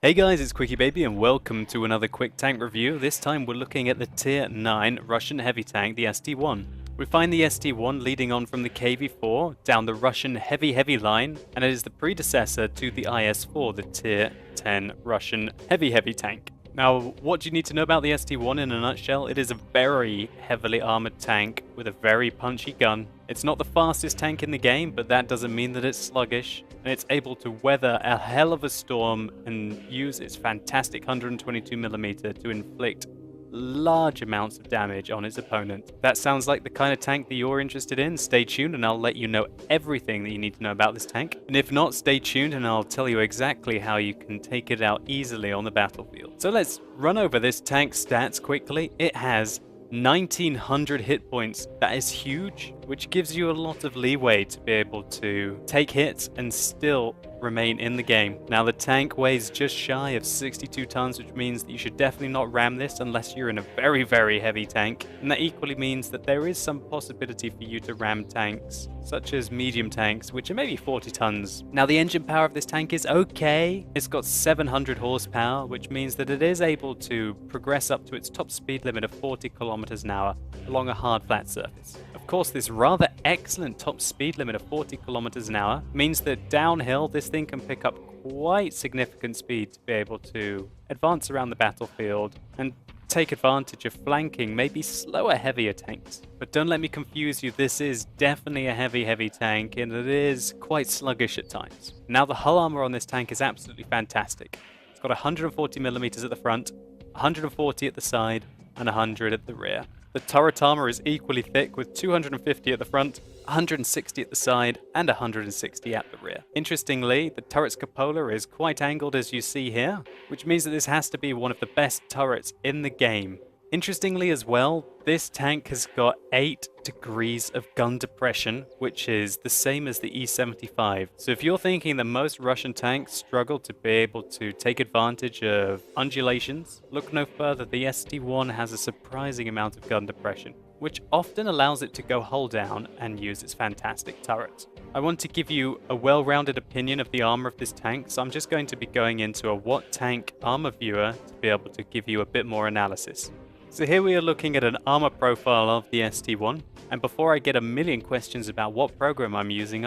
Hey guys, it's Quickie Baby and welcome to another quick tank review. This time we're looking at the Tier 9 Russian heavy tank, the ST-1. We find the ST-1 leading on from the KV-4 down the Russian heavy line, and it is the predecessor to the IS-4, the Tier 10 Russian heavy tank. Now, what do you need to know about the ST-1 in a nutshell? It is a very heavily armored tank with a very punchy gun. It's not the fastest tank in the game, but that doesn't mean that it's sluggish, and it's able to weather a hell of a storm and use its fantastic 122mm to inflict large amounts of damage on its opponent. That sounds like the kind of tank that you're interested in. Stay tuned and I'll let you know everything that you need to know about this tank. And if not, stay tuned and I'll tell you exactly how you can take it out easily on the battlefield. So let's run over this tank's stats quickly. It has 1900 hit points. That is huge, which gives you a lot of leeway to be able to take hits and still remain in the game. Now the tank weighs just shy of 62 tons, which means that you should definitely not ram this unless you're in a very heavy tank, and that equally means that there is some possibility for you to ram tanks such as medium tanks, which are maybe 40 tons. Now the engine power of this tank is okay. It's got 700 horsepower, which means that it is able to progress up to its top speed limit of 40 kilometers an hour along a hard flat surface. Of course, this rather excellent top speed limit of 40 kilometers an hour means that downhill this thing can pick up quite significant speed to be able to advance around the battlefield and take advantage of flanking maybe slower, heavier tanks. But don't let me confuse you, this is definitely a heavy tank and it is quite sluggish at times. Now the hull armor on this tank is absolutely fantastic. It's got 140mm at the front, 140 at the side, and 100 at the rear. The turret armor is equally thick with 250 at the front, 160 at the side, and 160 at the rear. Interestingly, the turret's cupola is quite angled as you see here, which means that this has to be one of the best turrets in the game. Interestingly as well, this tank has got 8 degrees of gun depression, which is the same as the E-75. So if you're thinking that most Russian tanks struggle to be able to take advantage of undulations, look no further. The ST-1 has a surprising amount of gun depression, which often allows it to go hull down and use its fantastic turrets. I want to give you a well-rounded opinion of the armor of this tank, so I'm just going to be going into a WOT tank armor viewer to be able to give you a bit more analysis. So here we are looking at an armor profile of the ST-1, and before I get a million questions about what program I'm using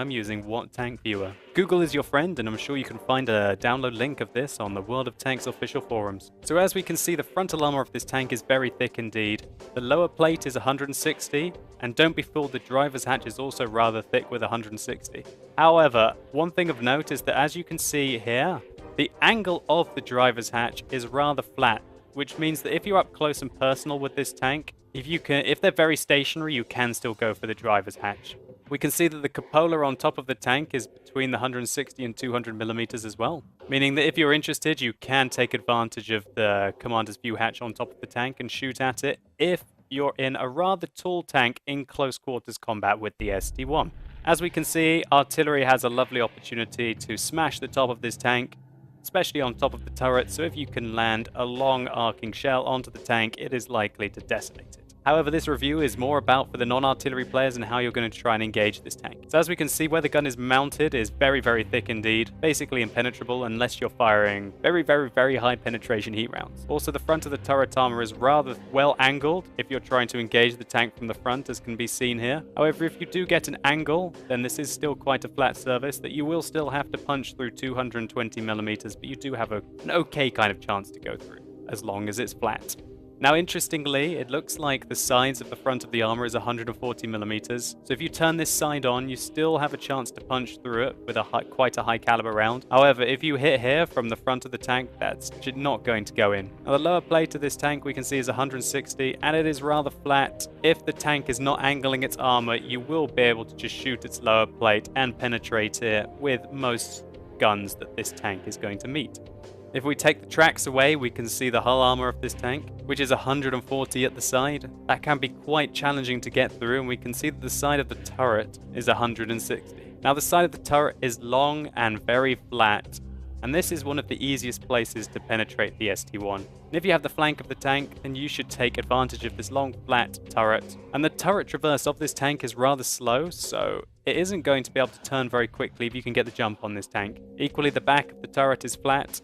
WOT Tank Viewer. Google is your friend, and I'm sure you can find a download link of this on the World of Tanks official forums. So as we can see, the frontal armor of this tank is very thick indeed. The lower plate is 160, and don't be fooled, the driver's hatch is also rather thick with 160. However, one thing of note is that as you can see here, the angle of the driver's hatch is rather flat, which means that if you're up close and personal with this tank, if they're very stationary, you can still go for the driver's hatch. We can see that the cupola on top of the tank is between the 160 and 200mm as well, meaning that if you're interested, you can take advantage of the commander's view hatch on top of the tank and shoot at it if you're in a rather tall tank in close quarters combat with the ST-1. As we can see, artillery has a lovely opportunity to smash the top of this tank, especially on top of the turret, so if you can land a long arcing shell onto the tank, it is likely to decimate it. However, this review is more about for the non-artillery players and how you're going to try and engage this tank. So as we can see, where the gun is mounted is very thick indeed, basically impenetrable unless you're firing very high penetration heat rounds. Also, the front of the turret armor is rather well angled if you're trying to engage the tank from the front, as can be seen here. However, if you do get an angle, then this is still quite a flat surface that you will still have to punch through 220mm, but you do have an okay kind of chance to go through, as long as it's flat. Now, interestingly, it looks like the sides of the front of the armor is 140mm. So if you turn this side on, you still have a chance to punch through it with quite a high caliber round. However, if you hit here from the front of the tank, that's not going to go in. Now, the lower plate of this tank we can see is 160, and it is rather flat. If the tank is not angling its armor, you will be able to just shoot its lower plate and penetrate it with most guns that this tank is going to meet. If we take the tracks away, we can see the hull armor of this tank, which is 140 at the side. That can be quite challenging to get through, and we can see that the side of the turret is 160. Now, the side of the turret is long and very flat, and this is one of the easiest places to penetrate the ST-1. And if you have the flank of the tank, then you should take advantage of this long, flat turret. And the turret traverse of this tank is rather slow, so it isn't going to be able to turn very quickly if you can get the jump on this tank. Equally, the back of the turret is flat,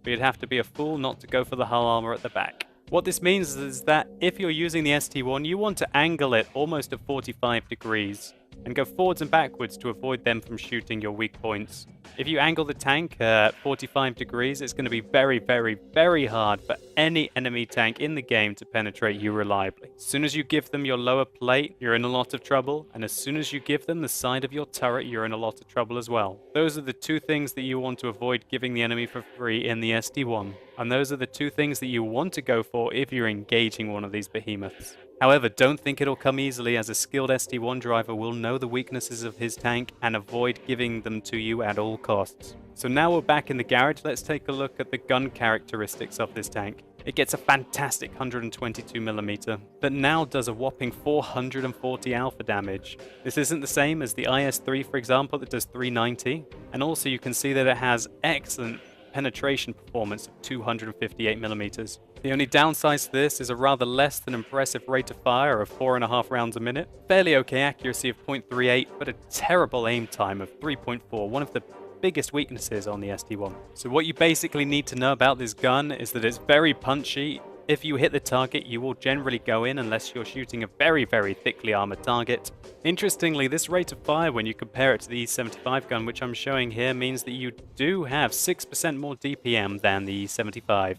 but you'd have to be a fool not to go for the hull armor at the back. What this means is that if you're using the ST1, you want to angle it almost at 45 degrees and go forwards and backwards to avoid them from shooting your weak points. If you angle the tank at 45 degrees, it's going to be very, very, very hard for any enemy tank in the game to penetrate you reliably. As soon as you give them your lower plate, you're in a lot of trouble, and as soon as you give them the side of your turret, you're in a lot of trouble as well. Those are the two things that you want to avoid giving the enemy for free in the SD1, and those are the two things that you want to go for if you're engaging one of these behemoths. However, don't think it'll come easily, as a skilled ST1 driver will know the weaknesses of his tank and avoid giving them to you at all costs. So now we're back in the garage, let's take a look at the gun characteristics of this tank. It gets a fantastic 122mm that now does a whopping 440 alpha damage. This isn't the same as the IS-3, for example, that does 390, and also you can see that it has excellent penetration performance of 258mm. The only downside to this is a rather less than impressive rate of fire of 4.5 rounds a minute, fairly okay accuracy of 0.38, but a terrible aim time of 3.4, one of the biggest weaknesses on the SD1. So what you basically need to know about this gun is that it's very punchy. If you hit the target, you will generally go in unless you're shooting a very, very thickly armored target. Interestingly, this rate of fire, when you compare it to the E75 gun, which I'm showing here, means that you do have 6% more DPM than the E75.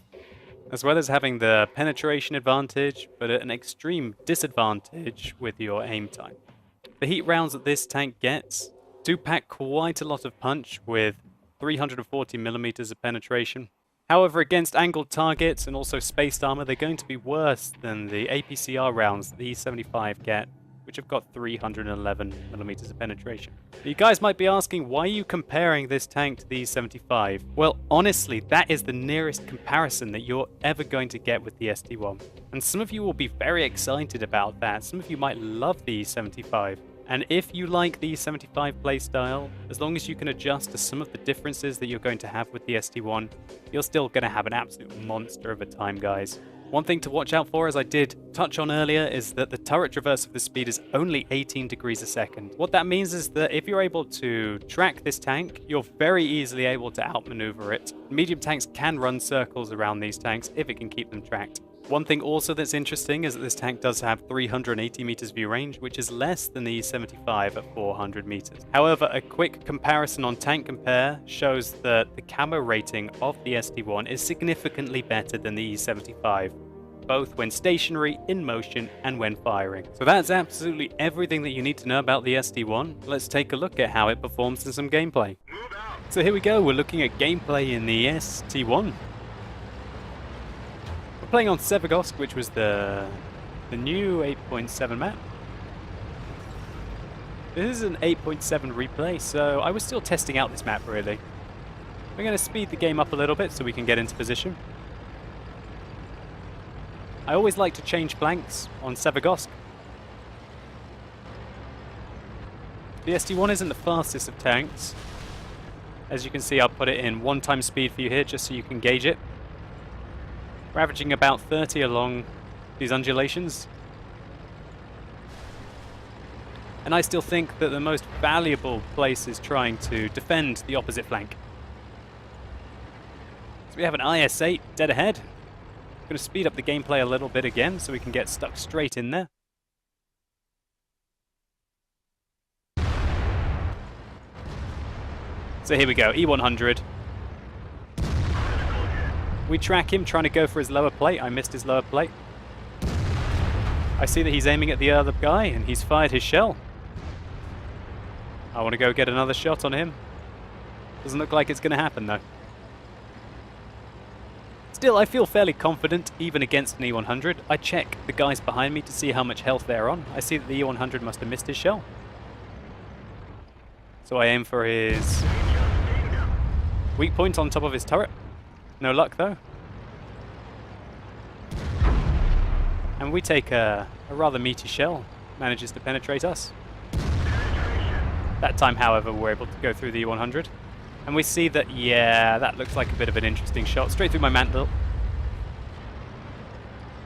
As well as having the penetration advantage, but at an extreme disadvantage with your aim time. The heat rounds that this tank gets do pack quite a lot of punch with 340mm of penetration. However, against angled targets and also spaced armor, they're going to be worse than the APCR rounds that the E75 get, which have got 311mm of penetration. You guys might be asking, why are you comparing this tank to the E75? Well, honestly, that is the nearest comparison that you're ever going to get with the SD1. And some of you will be very excited about that. Some of you might love the E75. And if you like the E75 playstyle, as long as you can adjust to some of the differences that you're going to have with the SD1, you're still going to have an absolute monster of a time, guys. One thing to watch out for, as I did touch on earlier, is that the turret traverse of the speed is only 18 degrees a second. What that means is that if you're able to track this tank, you're very easily able to outmaneuver it. Medium tanks can run circles around these tanks if it can keep them tracked. One thing also that's interesting is that this tank does have 380 meters view range, which is less than the E75 at 400 meters. However, a quick comparison on Tank Compare shows that the camo rating of the SD1 is significantly better than the E75, both when stationary, in motion, and when firing. So that's absolutely everything that you need to know about the SD1. Let's take a look at how it performs in some gameplay. So here we go, we're looking at gameplay in the SD1. Playing on Severgosk, which was the new 8.7 map. This is an 8.7 replay, so I was still testing out this map really. We're going to speed the game up a little bit so we can get into position. I always like to change flanks on Severgosk. The SD1 isn't the fastest of tanks. As you can see, I'll put it in 1x speed for you here just so you can gauge it. We're averaging about 30 along these undulations. And I still think that the most valuable place is trying to defend the opposite flank. So we have an IS-8 dead ahead. I'm going to speed up the gameplay a little bit again so we can get stuck straight in there. So here we go, E100. We track him, trying to go for his lower plate. I missed his lower plate. I see that he's aiming at the other guy, and he's fired his shell. I want to go get another shot on him. Doesn't look like it's going to happen, though. Still, I feel fairly confident, even against an E100. I check the guys behind me to see how much health they're on. I see that the E100 must have missed his shell. So I aim for his weak point on top of his turret. No luck, though. And we take a rather meaty shell. Manages to penetrate us. That time, however, we're able to go through the E100. And we see that, yeah, that looks like a bit of an interesting shot. Straight through my mantle.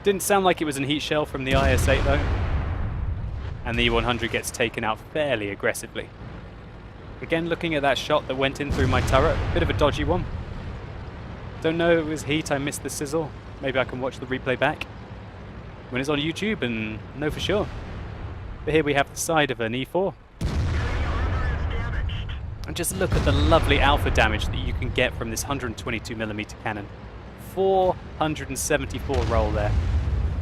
Didn't sound like it was a heat shell from the IS-8, though. And the E100 gets taken out fairly aggressively. Again, looking at that shot that went in through my turret. Bit of a dodgy one. Don't know if it was heat, I missed the sizzle. Maybe I can watch the replay back when it's on YouTube and know for sure. But here we have the side of an E4. And just look at the lovely alpha damage that you can get from this 122mm cannon. 474 roll there.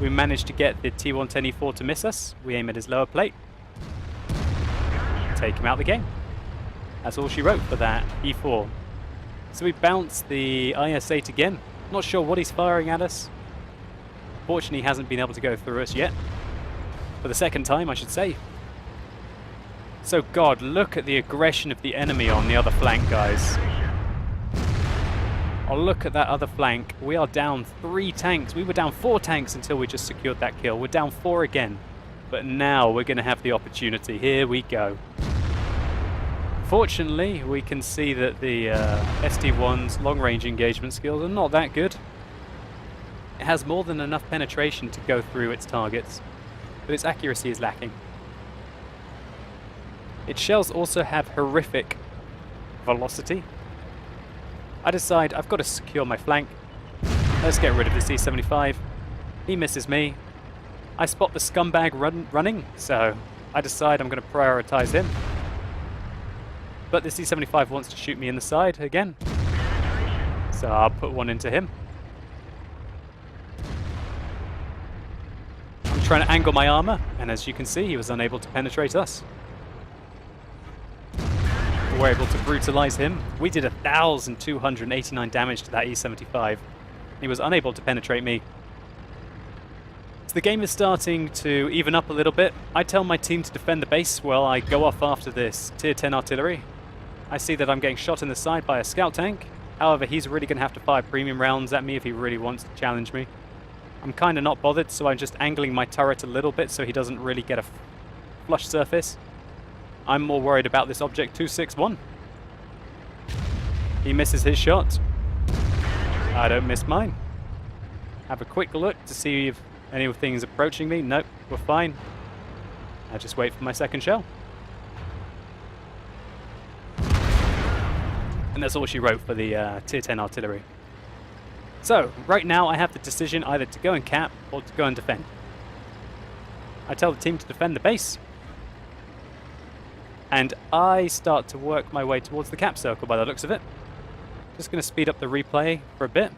We managed to get the T110 E4 to miss us. We aim at his lower plate. Take him out of the game. That's all she wrote for that E4. So we bounce the IS-8 again. Not sure what he's firing at us. Fortunately, he hasn't been able to go through us yet. For the second time, I should say. So God, look at the aggression of the enemy on the other flank, guys. Oh, look at that other flank. We are down 3 tanks. We were down 4 tanks until we just secured that kill. We're down 4 again. But now we're going to have the opportunity. Here we go. Fortunately, we can see that the SD1's long-range engagement skills are not that good. It has more than enough penetration to go through its targets, but its accuracy is lacking. Its shells also have horrific velocity. I decide I've got to secure my flank. Let's get rid of the C-75. He misses me. I spot the scumbag running, so I decide I'm going to prioritize him. But the C-75 wants to shoot me in the side again, so I'll put one into him. I'm trying to angle my armor, and as you can see, he was unable to penetrate us. We're able to brutalize him. We did 1,289 damage to that E-75. He was unable to penetrate me. So the game is starting to even up a little bit. I tell my team to defend the base while I go off after this tier 10 artillery. I see that I'm getting shot in the side by a scout tank. However, he's really going to have to fire premium rounds at me if he really wants to challenge me. I'm kind of not bothered, so I'm just angling my turret a little bit so he doesn't really get a flush surface. I'm more worried about this object 261. He misses his shot. I don't miss mine. Have a quick look to see if anything's approaching me. Nope, we're fine. I just wait for my second shell. And that's all she wrote for the tier 10 artillery. So, right now I have the decision either to go and cap or to go and defend. I tell the team to defend the base. And I start to work my way towards the cap circle by the looks of it. Just going to speed up the replay for a bit.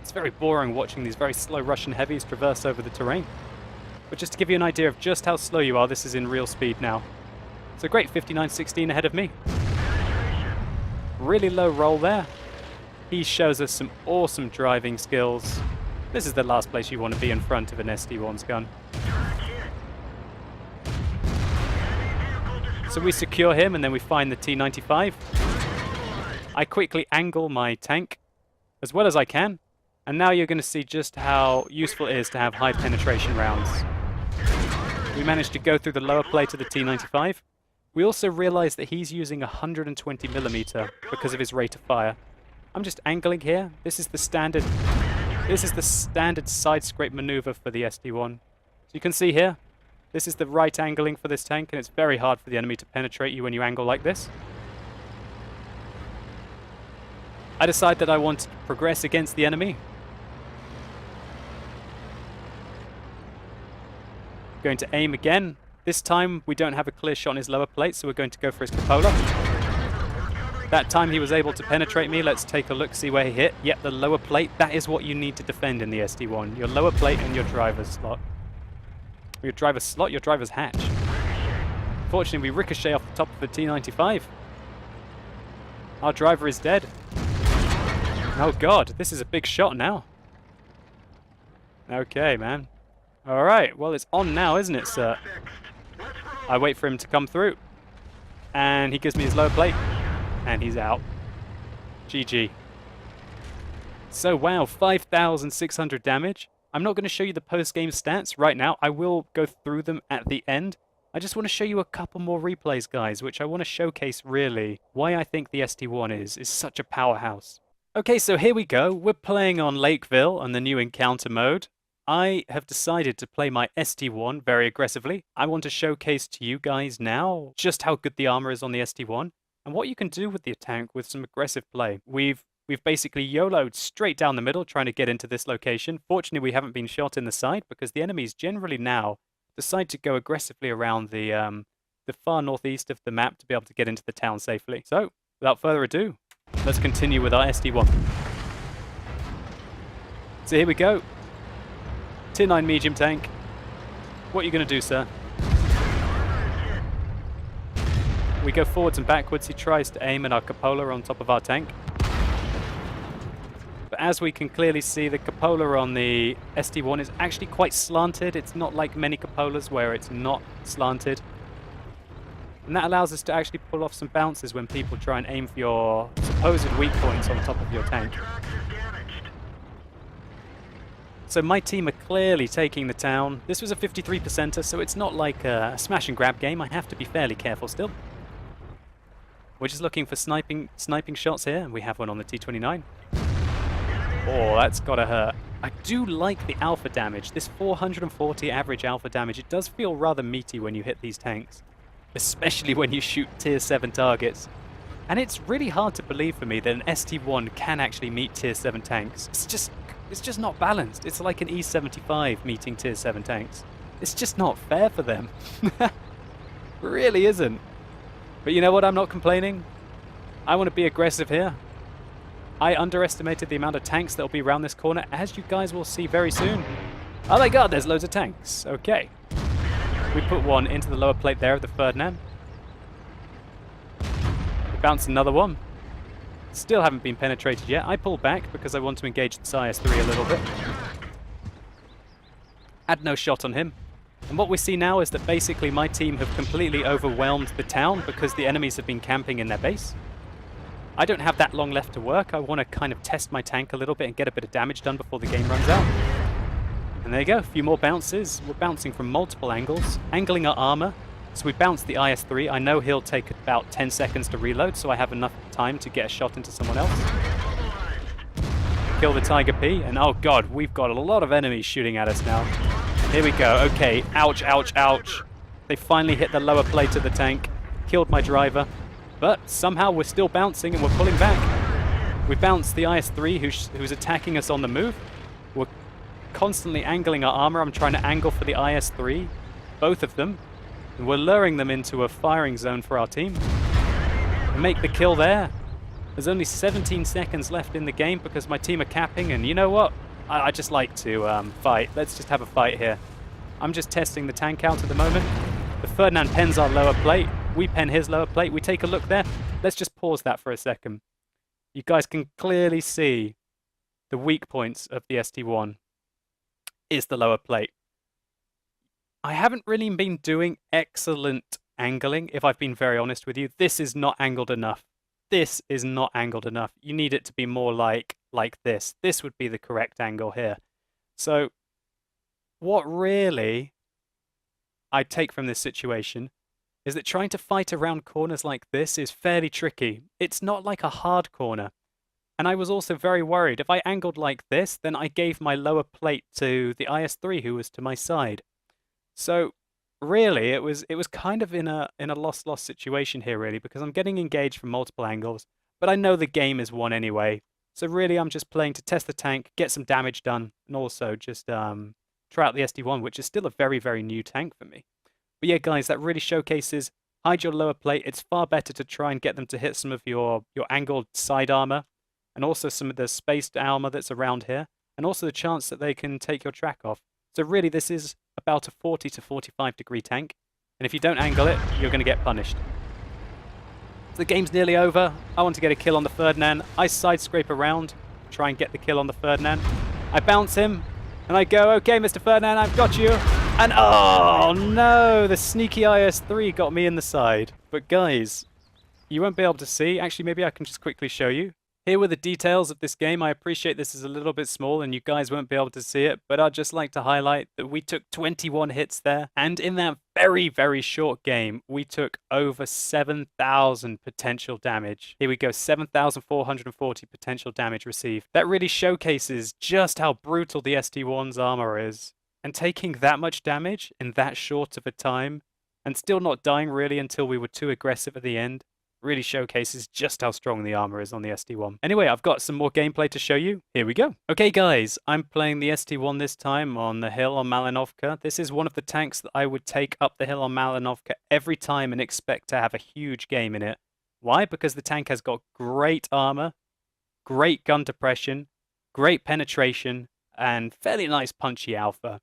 It's very boring watching these very slow Russian heavies traverse over the terrain. But just to give you an idea of just how slow you are, this is in real speed now. So great, 59-16 ahead of me. Really low roll there. He shows us some awesome driving skills. This is the last place you want to be in front of an SD1's gun. So we secure him and then we find the T-95. I quickly angle my tank as well as I can. And now you're going to see just how useful it is to have high penetration rounds. We managed to go through the lower plate of the T-95. We also realize that he's using 120mm because of his rate of fire. I'm just angling here. This is the standard side scrape maneuver for the SD1. So you can see here, this is the right angling for this tank, and it's very hard for the enemy to penetrate you when you angle like this. I decide that I want to progress against the enemy. Going to aim again. This time we don't have a clear shot on his lower plate, so we're going to go for his cupola. That time he was able to penetrate me. Let's take a look, see where he hit. Yep, the lower plate. That is what you need to defend in the SD1. Your lower plate and your driver's slot. Your driver's slot, your driver's hatch. Fortunately, we ricochet off the top of the T-95. Our driver is dead. Oh God, this is a big shot now. Okay, man. Alright, well it's on now, isn't it, sir? I wait for him to come through. And he gives me his lower plate. And he's out. GG. So wow, 5,600 damage. I'm not going to show you the post-game stats right now. I will go through them at the end. I just want to show you a couple more replays, guys, which I want to showcase really why I think the SD1 is such a powerhouse. Okay, so here we go. We're playing on Lakeville on the new encounter mode. I have decided to play my SD1 very aggressively. I want to showcase to you guys now just how good the armor is on the SD1 and what you can do with the tank with some aggressive play. We've We've basically YOLO'd straight down the middle trying to get into this location. Fortunately, we haven't been shot in the side because the enemies generally now decide to go aggressively around the far northeast of the map to be able to get into the town safely. So, without further ado, let's continue with our SD1. So here we go. Tier 9 medium tank. What are you going to do, sir? We go forwards and backwards. He tries to aim at our cupola on top of our tank. But as we can clearly see, the cupola on the SD1 is actually quite slanted. It's not like many cupolas where it's not slanted. And that allows us to actually pull off some bounces when people try and aim for your supposed weak points on top of your tank. So my team are clearly taking the town. This was a 53%er, so it's not like a smash and grab game. I have to be fairly careful still. We're just looking for sniping shots here, and we have one on the T29. Oh, that's gotta hurt. I do like the alpha damage. This 440 average alpha damage, it does feel rather meaty when you hit these tanks. Especially when you shoot tier 7 targets. And it's really hard to believe for me that an ST1 can actually meet tier 7 tanks. It's just not balanced. It's like an E75 meeting tier 7 tanks. It's just not fair for them. It really isn't. But you know what? I'm not complaining. I want to be aggressive here. I underestimated the amount of tanks that will be around this corner, as you guys will see very soon. Oh my god, there's loads of tanks. Okay. We put one into the lower plate there of the Ferdinand. We bounce another one. Still haven't been penetrated yet. I pull back because I want to engage the IS-3 a little bit. Had no shot on him. And what we see now is that basically my team have completely overwhelmed the town because the enemies have been camping in their base. I don't have that long left to work. I want to kind of test my tank a little bit and get a bit of damage done before the game runs out. And there you go, a few more bounces. We're bouncing from multiple angles, angling our armor. So we bounce the IS-3. I know he'll take about 10 seconds to reload, so I have enough time to get a shot into someone else. Kill the Tiger P, and oh god, we've got a lot of enemies shooting at us now. Here we go, okay, ouch, ouch, ouch. They finally hit the lower plate of the tank, killed my driver, but somehow we're still bouncing and we're pulling back. We bounced the IS-3 who's attacking us on the move. We're constantly angling our armor. I'm trying to angle for the IS-3, both of them. And we're luring them into a firing zone for our team. Make the kill there. There's only 17 seconds left in the game because my team are capping, and you know what? I just like to fight. Let's just have a fight here. I'm just testing the tank out at the moment. The Ferdinand pens our lower plate. We pen his lower plate. We take a look there. Let's just pause that for a second. You guys can clearly see the weak points of the ST1 is the lower plate. I haven't really been doing excellent angling, if I've been very honest with you. This is not angled enough. This is not angled enough. You need it to be more like this. This would be the correct angle here. So what really I take from this situation is that trying to fight around corners like this is fairly tricky. It's not like a hard corner. And I was also very worried. If I angled like this, then I gave my lower plate to the IS-3 who was to my side. So really, it was kind of in a lost situation here, really, because I'm getting engaged from multiple angles, but I know the game is won anyway. So really, I'm just playing to test the tank, get some damage done, and also just try out the SD1, which is still a very, very new tank for me. But yeah, guys, that really showcases hide your lower plate. It's far better to try and get them to hit some of your angled side armor, and also some of the spaced armor that's around here, and also the chance that they can take your track off. So really, this is about a 40 to 45 degree tank, and if you don't angle it, you're going to get punished. So the game's nearly over. I want to get a kill on the Ferdinand. I side scrape around, try and get the kill on the Ferdinand. I bounce him, and I go, okay, Mr. Ferdinand, I've got you. And oh no, the sneaky IS-3 got me in the side. But guys, you won't be able to see. Actually, maybe I can just quickly show you. Here were the details of this game. I appreciate this is a little bit small and you guys won't be able to see it, but I'd just like to highlight that we took 21 hits there. And in that very, very short game, we took over 7,000 potential damage. Here we go, 7,440 potential damage received. That really showcases just how brutal the ST1's armor is. And taking that much damage in that short of a time, and still not dying really until we were too aggressive at the end, Really showcases just how strong the armor is on the ST1. Anyway, I've got some more gameplay to show you. Here we go. Okay guys, I'm playing the ST1 this time on the hill on Malinovka. This is one of the tanks that I would take up the hill on Malinovka every time and expect to have a huge game in it. Why? Because the tank has got great armor, great gun depression, great penetration, and fairly nice punchy alpha.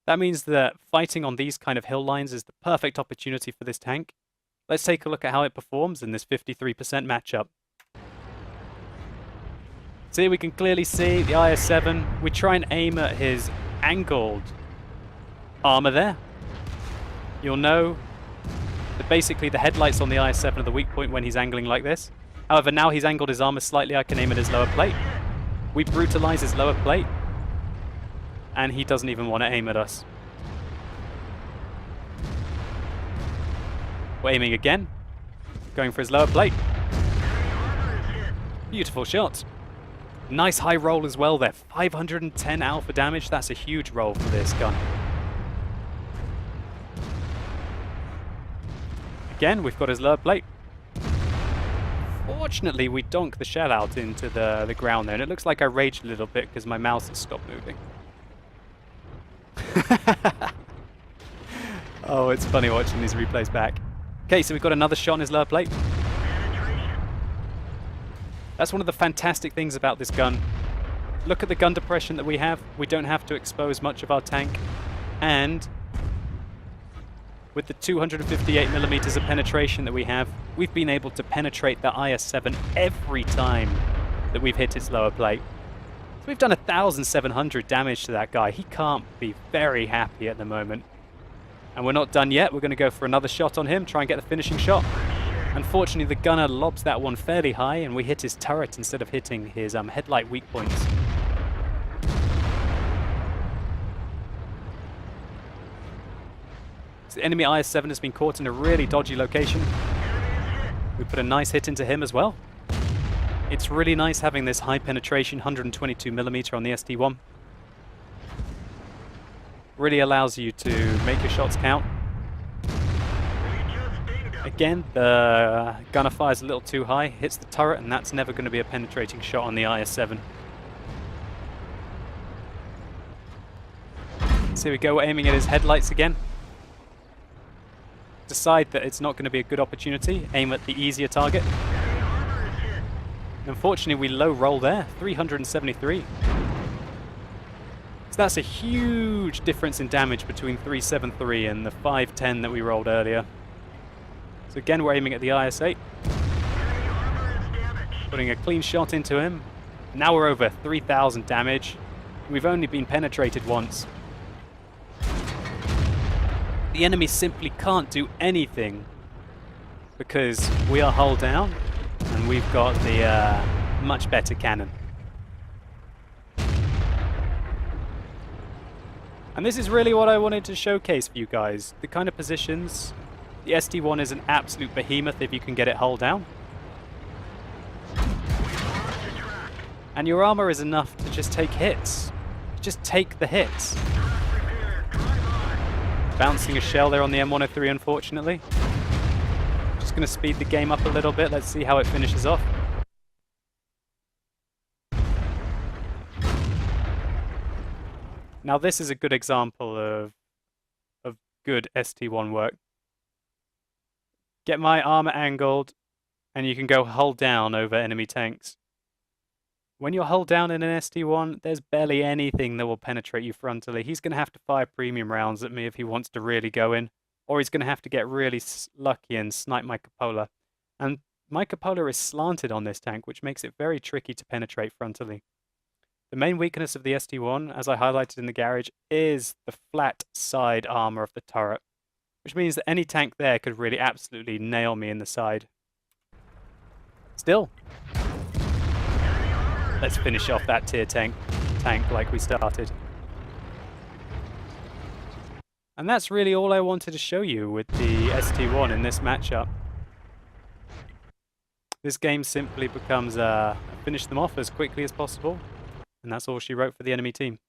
That means that fighting on these kind of hill lines is the perfect opportunity for this tank. Let's take a look at how it performs in this 53% matchup. So here we can clearly see the IS-7. We try and aim at his angled armor there. You'll know that basically the headlights on the IS-7 are the weak point when he's angling like this. However, now he's angled his armor slightly, I can aim at his lower plate. We brutalize his lower plate, and he doesn't even want to aim at us. We're aiming again, going for his lower plate. Beautiful shot. Nice high roll as well there. 510 alpha damage, that's a huge roll for this gun. Again, we've got his lower plate. Fortunately, we donk the shell out into the ground there, and it looks like I raged a little bit because my mouse has stopped moving. Oh, it's funny watching these replays back. Okay, so we've got another shot on his lower plate. That's one of the fantastic things about this gun. Look at the gun depression that we have. We don't have to expose much of our tank. And with the 258mm of penetration that we have, we've been able to penetrate the IS-7 every time that we've hit its lower plate. So we've done 1,700 damage to that guy. He can't be very happy at the moment. And we're not done yet. We're going to go for another shot on him, try and get the finishing shot. Unfortunately, the gunner lobs that one fairly high, and we hit his turret instead of hitting his headlight weak points. So the enemy IS-7 has been caught in a really dodgy location. We put a nice hit into him as well. It's really nice having this high penetration 122mm on the ST1. Really allows you to make your shots count. Again, the gunner fires a little too high, hits the turret, and that's never going to be a penetrating shot on the IS-7. So here we go, we're aiming at his headlights again. Decide that it's not going to be a good opportunity, aim at the easier target. Unfortunately, we low roll there, 373. So that's a huge difference in damage between 373 and the 510 that we rolled earlier. So again, we're aiming at the IS-8. Putting a clean shot into him. Now we're over 3,000 damage. We've only been penetrated once. The enemy simply can't do anything because we are hull down and we've got the much better cannon. And this is really what I wanted to showcase for you guys. The kind of positions. The ST1 is an absolute behemoth if you can get it hull down. And your armor is enough to just take hits. Just take the hits. Bouncing a shell there on the M103, unfortunately. Just going to speed the game up a little bit. Let's see how it finishes off. Now this is a good example of good ST1 work. Get my armor angled, and you can go hull down over enemy tanks. When you're hull down in an ST1, there's barely anything that will penetrate you frontally. He's going to have to fire premium rounds at me if he wants to really go in, or he's going to have to get really lucky and snipe my cupola. And my cupola is slanted on this tank, which makes it very tricky to penetrate frontally. The main weakness of the ST1, as I highlighted in the garage, is the flat side armor of the turret, which means that any tank there could really absolutely nail me in the side. Still, let's finish off that tier tank like we started. And that's really all I wanted to show you with the ST1 in this matchup. This game simply becomes finish them off as quickly as possible. And that's all she wrote for the enemy team.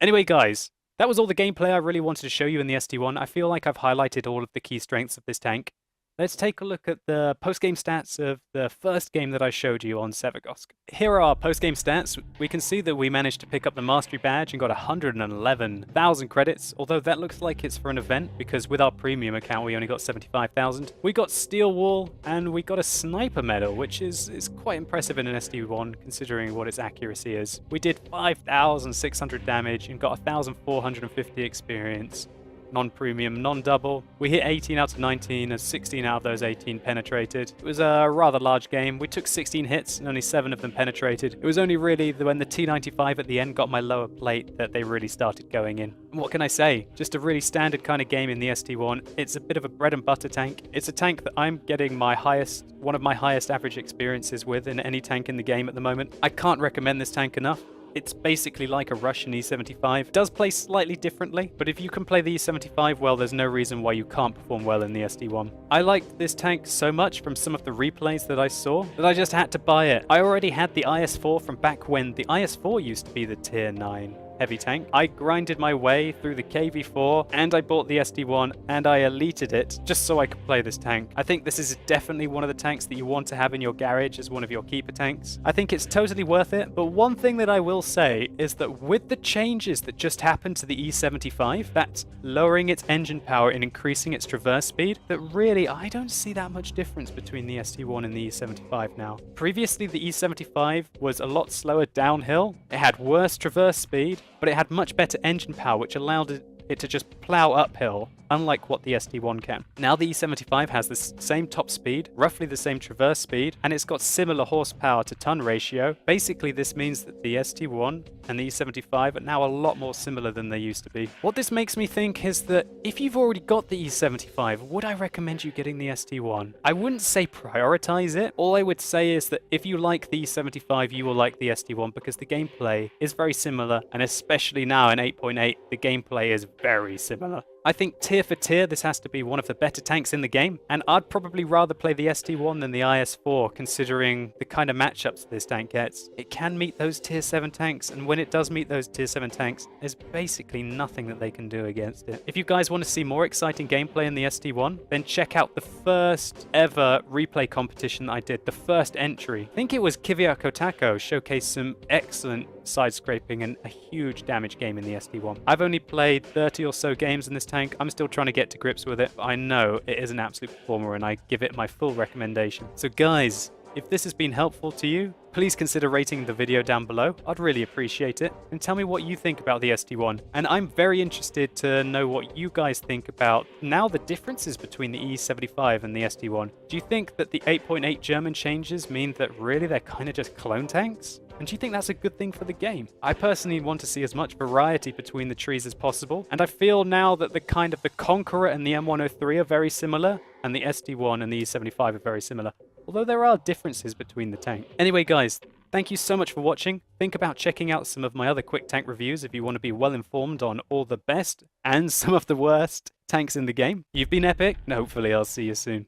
Anyway, guys, that was all the gameplay I really wanted to show you in the ST1. I feel like I've highlighted all of the key strengths of this tank. let's take a look at the post-game stats of the first game that I showed you on Severgosk. Here are our post-game stats. We can see that we managed to pick up the Mastery Badge and got 111,000 credits, although that looks like it's for an event, because with our premium account we only got 75,000. We got Steel Wall, and we got a Sniper Medal, which is quite impressive in an SD1, considering what its accuracy is. We did 5,600 damage and got 1,450 experience. Non-premium, non-double. We hit 18 out of 19, as 16 out of those 18 penetrated. It was a rather large game. We took 16 hits and only 7 of them penetrated. It was only really when the T95 at the end got my lower plate that they really started going in. And what can I say? Just a really standard kind of game in the SD1. It's a bit of a bread and butter tank. It's a tank that I'm getting one of my highest average experiences with in any tank in the game at the moment. I can't recommend this tank enough. It's basically like a Russian E75. It does play slightly differently, but if you can play the E75 well, there's no reason why you can't perform well in the SD1. I liked this tank so much from some of the replays that I saw that I just had to buy it. I already had the IS-4 from back when the IS-4 used to be the tier 9 heavy tank. I grinded my way through the KV4 and I bought the SD1 and I elited it just so I could play this tank. I think this is definitely one of the tanks that you want to have in your garage as one of your keeper tanks. I think it's totally worth it, but one thing that I will say is that with the changes that just happened to the E75, that's lowering its engine power and increasing its traverse speed, that really I don't see that much difference between the SD1 and the E75 now. Previously the E75 was a lot slower downhill, it had worse traverse speed, but it had much better engine power, which allowed it to just plow uphill, unlike what the SD1 can. Now the E75 has the same top speed, roughly the same traverse speed, and it's got similar horsepower to ton ratio. Basically, this means that the SD1 and the E75 are now a lot more similar than they used to be. What this makes me think is that if you've already got the E75, would I recommend you getting the SD1? I wouldn't say prioritize it. All I would say is that if you like the E75, you will like the SD1 because the gameplay is very similar, and especially now in 8.8, the gameplay is very similar. I think tier for tier, this has to be one of the better tanks in the game, and I'd probably rather play the SD1 than the IS-4, considering the kind of matchups this tank gets. It can meet those tier 7 tanks, and when it does meet those tier 7 tanks, there's basically nothing that they can do against it. If you guys want to see more exciting gameplay in the SD1, then check out the first ever replay competition that I did, the first entry. I think it was Kivyako Tako showcased some excellent side scraping and a huge damage game in the SD1. I've only played 30 or so games in this tank. I'm still trying to get to grips with it, but I know it is an absolute performer and I give it my full recommendation. So guys, if this has been helpful to you, please consider rating the video down below. I'd really appreciate it. And tell me what you think about the SD1. And I'm very interested to know what you guys think about now the differences between the E75 and the SD1. Do you think that the 8.8 German changes mean that really they're kind of just clone tanks? And do you think that's a good thing for the game? I personally want to see as much variety between the trees as possible. And I feel now that the Conqueror and the M103 are very similar, and the SD1 and the E75 are very similar. Although there are differences between the tank. Anyway guys, thank you so much for watching. Think about checking out some of my other quick tank reviews if you want to be well informed on all the best and some of the worst tanks in the game. You've been epic, and hopefully I'll see you soon.